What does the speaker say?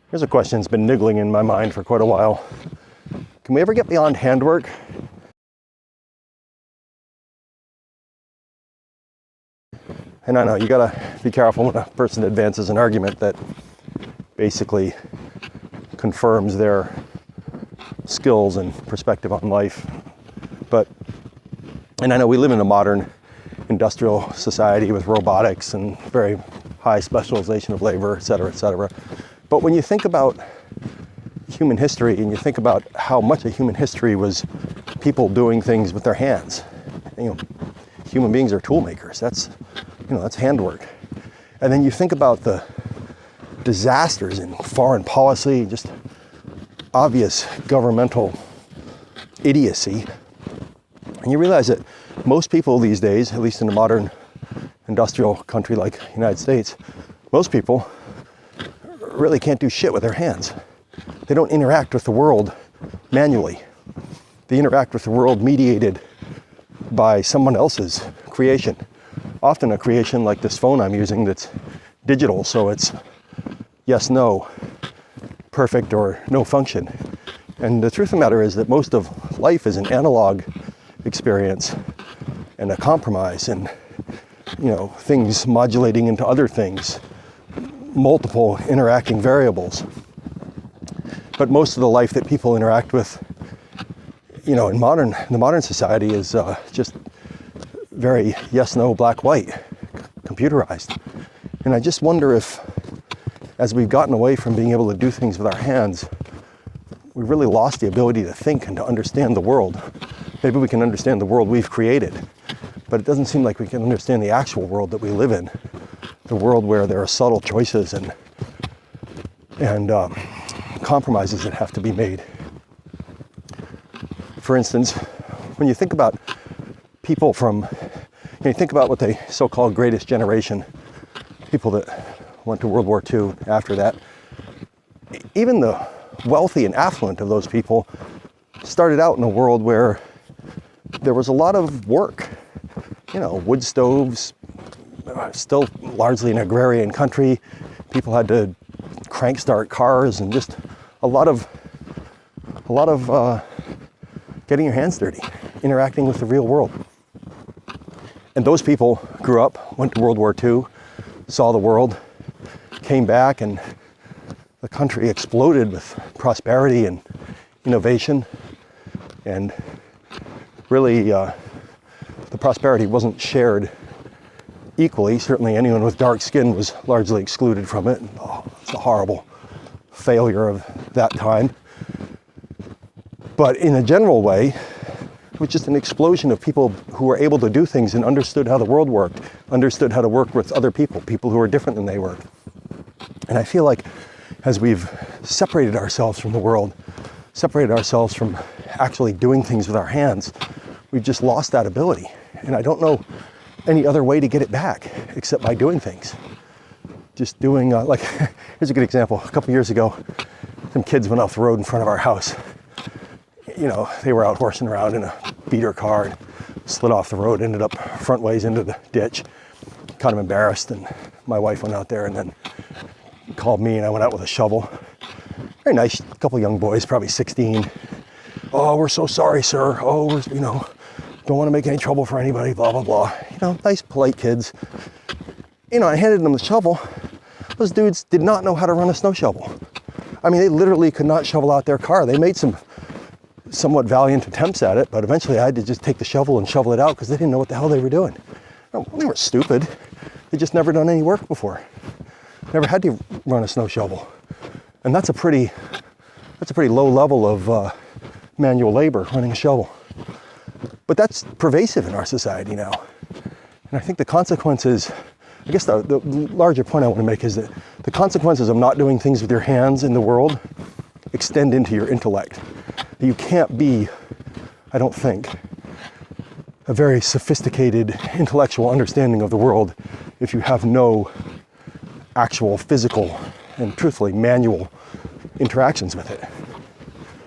Here's a question that's been niggling in my mind for quite a while. Can we ever get beyond handwork? And I know you gotta be careful when a person advances an argument that basically confirms their skills and perspective on life. And I know we live in a modern industrial society with robotics and very high specialization of labor, et cetera, et cetera. But when you think about human history and you think about how much of human history was people doing things with their hands, human beings are tool makers. That's handwork. And then you think about the disasters in foreign policy, just obvious governmental idiocy. And you realize that most people these days, at least in a modern industrial country like the United States, most people really can't do shit with their hands. They don't interact with the world manually. They interact with the world mediated by someone else's creation. Often a creation like this phone I'm using that's digital, so it's yes, no, perfect or no function. And the truth of the matter is that most of life is an analog experience and a compromise and things modulating into other things, multiple interacting variables. But most of the life that people interact with in the modern society is just very yes, no, black, white, computerized. And I just wonder if, as we've gotten away from being able to do things with our hands, we've really lost the ability to think and to understand the world. Maybe we can understand the world we've created, but it doesn't seem like we can understand the actual world that we live in, the world where there are subtle choices and compromises that have to be made. For instance, when you think about people you think about what they so-called greatest generation, people that went to World War II after that, even the wealthy and affluent of those people started out in a world where there was a lot of work, wood stoves, still largely an agrarian country. People had to crank start cars and just a lot of getting your hands dirty, interacting with the real world. And those people grew up, went to World War II, saw the world, came back, and the country exploded with prosperity and innovation. And really, the prosperity wasn't shared equally. Certainly anyone with dark skin was largely excluded from it. It's a horrible failure of that time. But in a general way, it was just an explosion of people who were able to do things and understood how the world worked, understood how to work with other people who were different than they were. And I feel like as we've separated ourselves from the world, separated ourselves from actually doing things with our hands, we've just lost that ability. And I don't know any other way to get it back except by doing things. Just doing, here's a good example. A couple years ago, some kids went off the road in front of our house. They were out horsing around in a beater car and slid off the road, ended up front ways into the ditch. Kind of embarrassed, and my wife went out there and then called me, and I went out with a shovel. Very nice, couple young boys, probably 16. Oh, we're so sorry, sir. Oh, we're, don't want to make any trouble for anybody, blah, blah, blah. Nice, polite kids. I handed them the shovel. Those dudes did not know how to run a snow shovel. I mean, they literally could not shovel out their car. They made some somewhat valiant attempts at it, but eventually I had to just take the shovel and shovel it out because they didn't know what the hell they were doing. They weren't stupid. They just never done any work before. Never had to run a snow shovel. And that's a pretty low level of manual labor, running a shovel. But that's pervasive in our society now. And I think the consequences, I guess the larger point I want to make is that the consequences of not doing things with your hands in the world extend into your intellect. You can't be, I don't think, a very sophisticated intellectual understanding of the world if you have no actual physical and truthfully manual interactions with it.